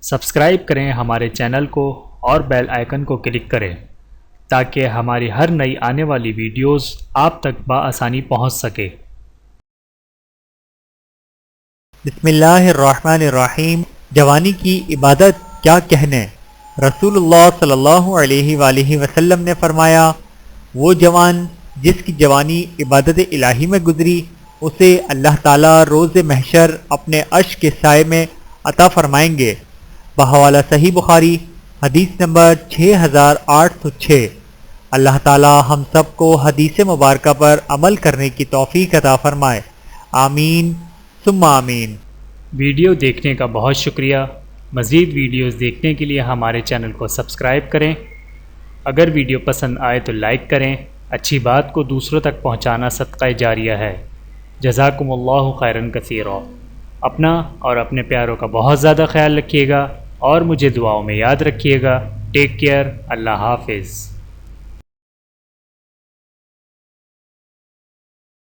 Subscribe کریں ہمارے channel کو اور بیل آئیکن کو کلک کریں تاکہ ہماری ہر نئی آنے والی ویڈیوز آپ تک بآسانی پہنچ سکے۔ بسم اللہ الرحمن الرحیم۔ جوانی کی عبادت کیا کہنے۔ رسول اللہ صلی اللہ علیہ وآلہ وسلم نے فرمایا، وہ جوان جس کی جوانی عبادت الہی میں گزری اسے اللہ تعالیٰ روز محشر اپنے عرش کے سائے میں عطا فرمائیں گے۔ بحوالہ صحیح بخاری، حدیث نمبر 6806۔ اللہ تعالیٰ ہم سب کو حدیث مبارکہ پر عمل کرنے کی توفیق عطا فرمائے، آمین ثم آمین۔ ویڈیو دیکھنے کا بہت شکریہ۔ مزید ویڈیوز دیکھنے کے لیے ہمارے چینل کو سبسکرائب کریں۔ اگر ویڈیو پسند آئے تو لائک کریں۔ اچھی بات کو دوسروں تک پہنچانا صدقہ جاریہ ہے۔ جزاکم اللہ خیرا کثیرا۔ اپنا اور اپنے پیاروں کا بہت زیادہ خیال رکھیے گا اور مجھے دعاؤں میں یاد رکھیے گا۔ Take care. اللہ حافظ۔